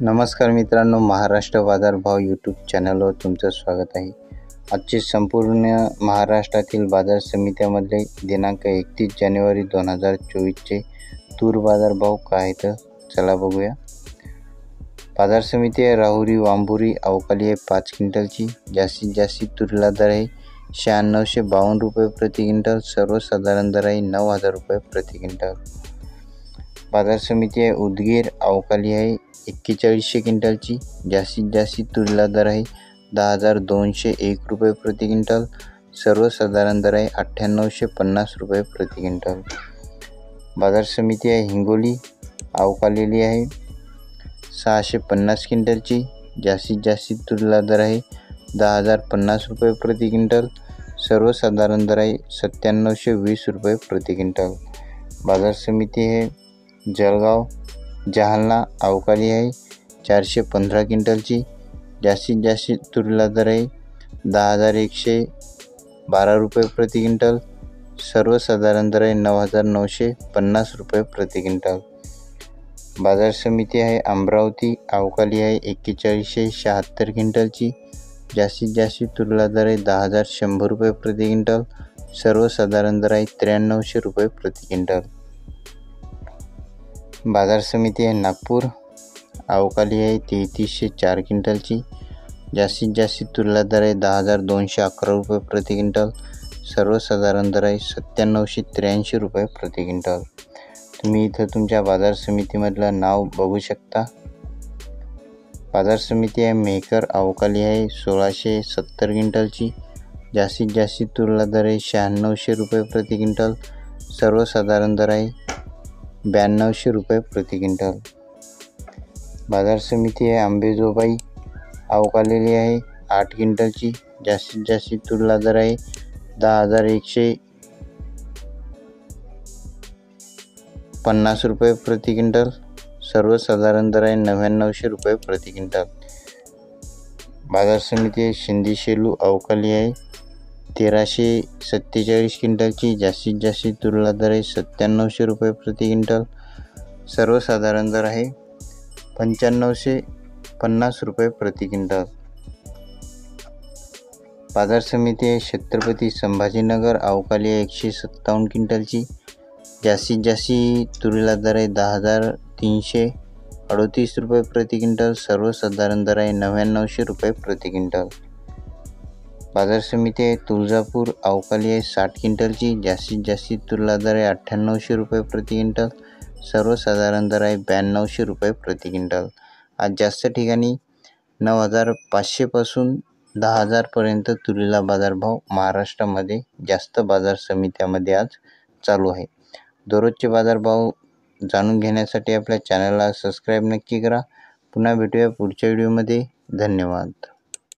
नमस्कार मित्रांनो, महाराष्ट्र बाजारभाव यूट्यूब चॅनलवर तुमचं स्वागत आहे. आजचे संपूर्ण महाराष्ट्रातील बाजार समित्यामधले दिनांक 31 जानेवारी 2024चे तूर बाजारभाव काय आहेत चला बघूया. बाजार समिती आहे राहुरी वांबुरी अवकाली आहे 5 क्विंटलची. जास्तीत जास्त तुरीला दर आहे 9652 रुपये प्रति क्विंटल. सर्वसाधारण दर आहे 9000 रुपये प्रति क्विंटल. बाजार समिती आहे उदगीर अवकाली आहे 4100 क्विंटलची. जास्तीत जास्त तुरीला दर आहे 10201 रुपये प्रति क्विंटल. सर्वसाधारण दर आहे 9850 रुपये प्रति क्विंटल. बाजार समिती आहे हिंगोली अवकालेली आहे 650 क्विंटलची. जास्तीत जास्त तुरीला दर आहे 10050 रुपये प्रति क्विंटल. सर्वसाधारण दर आहे 9720 रुपये प्रति क्विंटल. बाजार समिती आहे जळगाव जालना अवकाली आहे 415 क्विंटलची. जास्तीत जास्त तुरीला दर आहे 10112 रुपये प्रति क्विंटल. सर्वसाधारण दर आहे 9950 रुपये प्रति क्विंटल. बाजार समिती आहे अमरावती अवकाली आहे 4176 क्विंटलची. जास्तीत जास्त तुरीला दर आहे 10100 रुपये प्रति क्विंटल. सर्वसाधारण दर आहे 9300 रुपये प्रति क्विंटल. बाजार समिती आहे नागपूर अवकाली आहे 3304 क्विंटलची. जास्तीत जास्त तुरीला दर आहे 10211 रुपये प्रति क्विंटल. सर्वसाधारण दर आहे 9783 रुपये प्रति क्विंटल. तुम्ही इथं तुमच्या बाजार समितीमधलं नाव बघू शकता. बाजार समिती आहे मेहकर अवकाली आहे 1670 क्विंटलची. जास्तीत जास्त तुरीला दर आहे 9600 रुपये प्रति क्विंटल. सर्वसाधारण दर आहे 9200 रुपये प्रति क्विंटल. बाजार समिती आहे अंबेजोगाई अवकालेली आहे 8 क्विंटलची. जास्तीत जास्त तुरीला दर आहे 10150 रुपये प्रति क्विंटल. सर्वसाधारण दर आहे 9900 रुपये प्रति क्विंटल. बाजार समिती आहे शिंदीशेलू अवकाली आहे 1347 क्विंटलची. जास्तीत जास्त तुरीला दर आहे 9700 रुपये प्रति क्विंटल. सर्वसाधारण दर आहे 9550 रुपये प्रति क्विंटल. बाजार समिती आहे छत्रपती संभाजीनगर अवकाली आहे 157 क्विंटलची. जास्तीत जास्त तुरीला दर आहे 10338 रुपये प्रति क्विंटल. सर्वसाधारण दर आहे 9900 रुपये प्रति क्विंटल. बाजार समिती आहे तुळजापूर अवकाली आहे 60 क्विंटलची. जास्तीत जास्त तुरीला दर आहे 9800 रुपये प्रति क्विंटल. सर्वसाधारण दर आहे 9200 रुपये प्रति क्विंटल. आज जास्त ठिकाणी 9500 पासून 10000 पर्यंत तुरीला बाजारभाव महाराष्ट्रामध्ये जास्त बाजार समित्यामध्ये आज चालू आहे. दररोजचे बाजारभाव जाणून घेण्यासाठी आपल्या चॅनलला सबस्क्राईब नक्की करा. पुन्हा भेटूया पुढच्या व्हिडिओमध्ये. धन्यवाद.